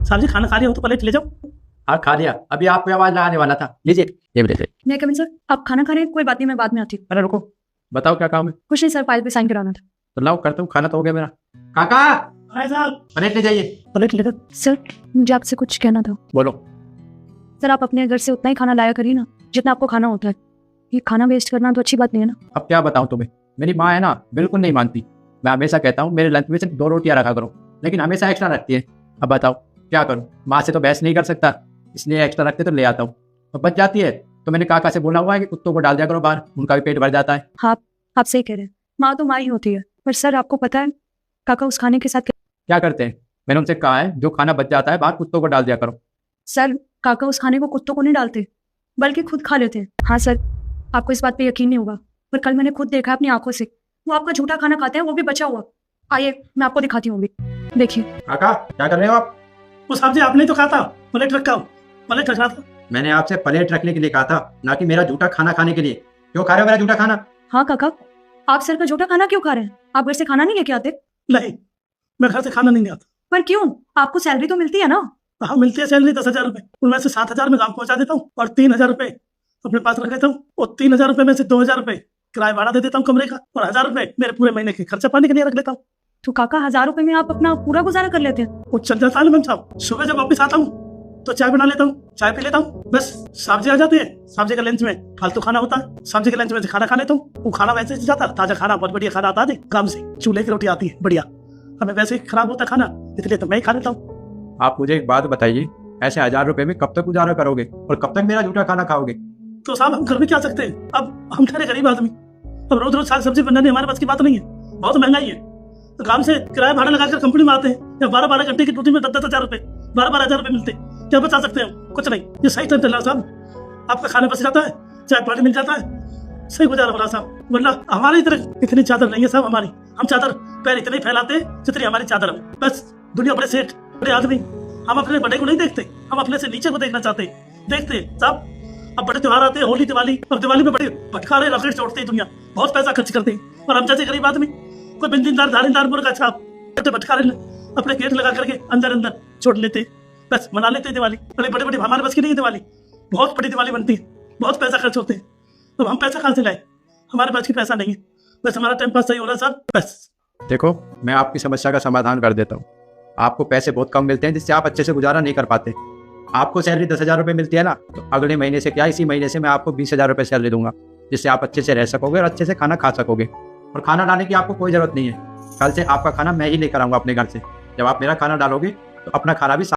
साहब जी खाना खा रहे हो तो प्लेट ले जाओ। हाँ खा लिया, अभी आपको आवाज लगाने वाला था। लीजिए ये लीजिए। मैं कमिंग सर, आप खाना खा रहे हैं? कोई बात नहीं, मैं बाद में आती हूँ। अरे रुको, बताओ क्या काम है? कुछ नहीं सर, फाइल पे साइन कराना था। तो लाओ करता हूँ, खाना तो हो गया मेरा। काका हाय साहब, प्लेट ले जाइए। प्लेट ले जाओ। सर मुझे आपसे कुछ कहना था। बोलो। सर आप अपने घर से उतना ही खाना लाया करिए ना जितना आपको खाना होता है। ये खाना वेस्ट करना तो अच्छी बात नहीं है ना। अब क्या बताऊँ तुम्हें, मेरी माँ है ना बिल्कुल नहीं मानती। मैं हमेशा कहता हूँ मेरे लंच में सिर्फ 2 रोटियां रखा करो, लेकिन हमेशा एक्स्ट्रा रखती है। अब बताओ क्या करूँ, माँ से तो बहस नहीं कर सकता, इसलिए एक्स्ट्रा रखते तो ले आता हूँ। तो बच जाती है तो मैंने काका से बोला हुआ है कि कुत्तों को डाल दिया करो बाहर, उनका भी पेट भर जाता है। हाँ आप सही कह रहे हैं, माँ तो माँ ही होती है। पर सर आपको पता है काका उस खाने के साथ क्या करते हैं? मैंने उनसे कहा है जो खाना बच जाता है बाहर कुत्तों को डाल दिया करो। सर काका उस खाने को कुत्तों को नहीं डालते बल्कि खुद खा लेते हैं। हाँ सर, आपको इस बात पे यकीन नहीं होगा पर कल मैंने खुद देखा अपनी आंखों से, वो आपका झूठा खाना खाते हैं, वो भी बचा हुआ। आइए मैं आपको दिखाती हूँ, देखिए। काका क्या कर रहे हो आप? वो साहब जी आपने तो कहा था प्लेट रखा हो, प्लेट रखा था। मैंने आपसे प्लेट रखने के लिए कहा था, ना कि मेरा झूठा खाना खाने के लिए। क्यों खा रहे हो मेरा झूठा खाना? हाँ काका, आप सर का झूठा खाना क्यों खा रहे हैं? आप घर से खाना नहीं लेके आते? नहीं, मैं घर से खाना नहीं आता। पर क्यों? आपको सैलरी तो मिलती है ना। हाँ मिलती है सैलरी 10,000 रुपए, उनमें से 7,000 में गाँव पहुंचा देता हूँ और 3,000 रुपए अपने पास रख लेता हूँ। और 3,000 रुपए में से 2,000 रुपए किराया भाड़ा दे देता हूँ कमरे का, और 1,000 रुपए मेरे पूरे महीने के खर्चा पानी के लिए रख लेता हूँ। तो काका 1,000 रुपए में आप अपना पूरा गुजारा कर लेते हैं? वो चल जाता है ना मैम साहब। सुबह जब वापिस आता हूँ तो चाय बना लेता हूँ, चाय पी लेता हूँ, बस सब्जी आ जाती है। सब्जी के लंच में फालतू खाना होता है, सब्जी के लंच में से खाना खा लेता हूँ। वो खाना वैसे ही जाता है, ताजा खाना, बहुत बढ़िया खाना आता है काम से, चूल्हे की रोटी आती है बढ़िया। हमें वैसे ही खराब होता है खाना, इसलिए तो मैं ही खा लेता हूँ। आप मुझे एक बात बताइए, ऐसे 1,000 रुपए में कब तक गुजारा करोगे और कब तक मेरा झूठा खाना खाओगे? तो साहब हम कर भी क्या सकते हैं, अब हम ठहरे गरीब आदमी, अब रोज रोज साग सब्जी बनाने हमारे पास की बात नहीं है, बहुत महंगाई है। तो काम से किराया भाड़ा लगाकर कंपनी में आते हैं, या 12-12 घंटे की ड्यूटी में 10,000 रुपए, 12-12 रुपए मिलते, क्या बचा सकते हैं? कुछ नहीं। ये सही टाइम चल रहा साहब, आपका खाना बच जाता है, चाय पानी मिल जाता है, सही गुजारा हो रहा साहब। वरना हमारी तरह इतनी चादर नहीं है साहब हमारी, हम चादर पैर इतने ही फैलाते जितनी हमारी चादर है। बस दुनिया बड़े सेठ बड़े आदमी, हम अपने बड़े को नहीं देखते, हम अपने से नीचे को देखना चाहते देखते साहब। अब बड़े त्योहार आते हैं, होली दिवाली, और दिवाली में बड़े भटकारे रॉकेट छोड़ते हैं दुनिया, बहुत पैसा खर्च करते हैं। और हम जैसे गरीब आदमी कोई बिंदीदार धारीदार मुर्गा छाप भटकारे अपने गेट लगा करके अंदर अंदर छोड़ लेते, बस मना लेते हैं दिवाली। बड़े बड़े हमारे बस की नहीं है दिवाली, बहुत बड़ी दिवाली बनती है, बहुत पैसा खर्च होते हैं। तो हम पैसा कहाँ से लाए? हमारे पास की पैसा नहीं है, बस हमारा टाइम पास सही हो रहा है साहब, बस। देखो मैं आपकी समस्या का समाधान कर देता हूँ। आपको पैसे बहुत कम मिलते हैं जिससे आप अच्छे से गुजारा नहीं कर पाते। आपको सैलरी 10,000 रुपये मिलती है ना, तो अगले महीने से क्या इसी महीने से मैं आपको 20,000 रुपये सैलरी दूंगा, जिससे आप अच्छे से रह सकोगे और अच्छे से खाना खा सकोगे। और खाना डालने की आपको कोई ज़रूरत नहीं है, कल से आपका खाना मैं ही लेकर आऊँगा अपने घर से। जब आप मेरा खाना डालोगे तो अपना खाना भी